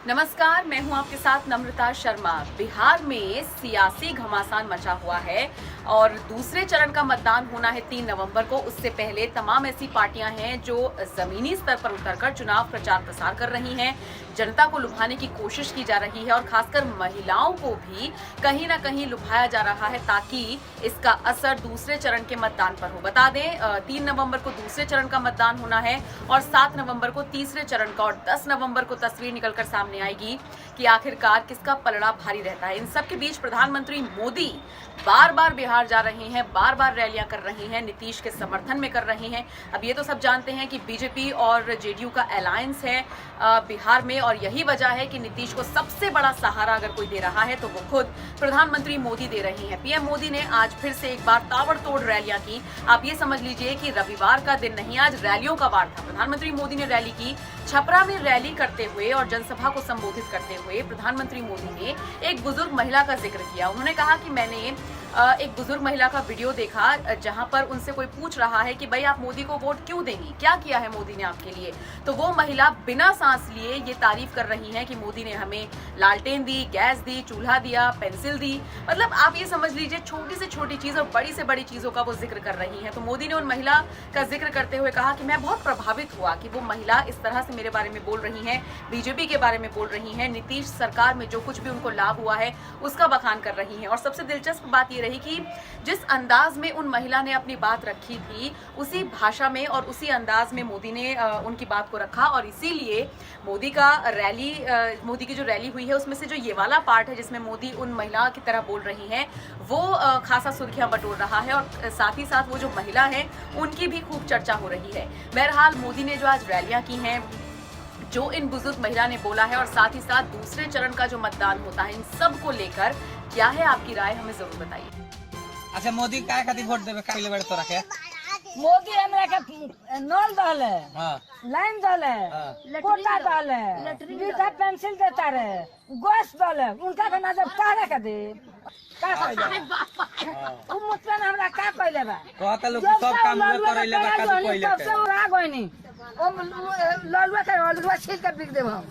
नमस्कार, मैं हूं आपके साथ नम्रता शर्मा। बिहार में सियासी घमासान मचा हुआ है और दूसरे चरण का मतदान होना है 3 नवंबर को। उससे पहले तमाम ऐसी पार्टियां हैं जो जमीनी स्तर पर उतरकर चुनाव प्रचार प्रसार कर रही हैं। जनता को लुभाने की कोशिश की जा रही है और खासकर महिलाओं को भी कहीं ना कहीं लुभाया जा रहा है ताकि इसका असर दूसरे चरण के मतदान पर हो। बता दें 3 नवंबर को दूसरे चरण का मतदान होना है और 7 नवंबर को तीसरे चरण का, और 10 नवंबर को तस्वीर निकलकर सामने आएगी कि आखिरकार किसका पलड़ा भारी रहता है। इन सब के बीच प्रधानमंत्री मोदी बार बार बिहार जा रहे हैं, बार बार रैलियां कर रहे हैं, नीतीश के समर्थन में कर रहे हैं। अब ये तो सब जानते हैं कि बीजेपी और जेडीयू का अलायंस है बिहार में, और यही वजह है कि नीतीश को सबसे बड़ा सहारा अगर कोई दे रहा है तो वो खुद प्रधानमंत्री मोदी दे रहे हैं। पीएम मोदी ने आज फिर से एक बार ताबड़तोड़ रैलियां की। आप ये समझ लीजिए कि रविवार का दिन नहीं, आज रैलियों का वार था। प्रधानमंत्री मोदी ने रैली की। छपरा में रैली करते हुए और जनसभा को संबोधित करते हुए प्रधानमंत्री मोदी ने एक बुजुर्ग महिला का जिक्र किया। उन्होंने कहा कि मैंने एक बुजुर्ग महिला का वीडियो देखा जहां पर उनसे कोई पूछ रहा है कि भाई आप मोदी को वोट क्यों देंगी, क्या किया है मोदी ने आपके लिए। तो वो महिला बिना सांस लिए ये तारीफ कर रही है कि मोदी ने हमें लालटेन दी, गैस दी, चूल्हा दिया, पेंसिल दी। मतलब आप ये समझ लीजिए छोटी से छोटी चीज और बड़ी से बड़ी चीजों का वो जिक्र कर रही है। तो मोदी ने उन महिला का जिक्र करते हुए कहा कि मैं बहुत प्रभावित हुआ कि वो महिला इस तरह से मेरे बारे में बोल रही है, बीजेपी के बारे में बोल रही है, नीतीश सरकार में जो कुछ भी उनको लाभ हुआ है उसका बखान कर रही है। और सबसे दिलचस्प बात ये रही कि जिस अंदाज में उन महिला ने अपनी बात रखी थी उसी भाषा में और उसी अंदाज में मोदी ने उनकी बात को रखा, और इसीलिए मोदी की जो रैली हुई है उसमें से जो ये वाला पार्ट है जिसमें मोदी उन महिला की तरह बोल रही हैं वो खासा सुर्खियां बटोर रहा है, और साथ ही साथ वो जो महिला है उनकी भी खूब चर्चा हो रही है। बहरहाल मोदी ने जो आज रैलियां की हैं, जो इन बुजुर्ग महिला ने बोला है, और साथ ही साथ दूसरे चरण का जो मतदान होता है, इन सब को लेकर क्या है आपकी राय, हमें जरूर बताइए। अच्छा, मोदी काय खातिर वोट देबे पहले बेर तोरा के? मोदी हमरा के नल दले, लाइन दले, कोटा दले, बीटा पेंसिल देता रहे, गैस दले, उनका के ना जब काहे के दे का कहले उ मुतन हमरा का कहले बा कहता लोग सब काम में करैले बा, का कहले सबसे उड़ा गइनी ओ ललुआ के छिल के बिक देब हम।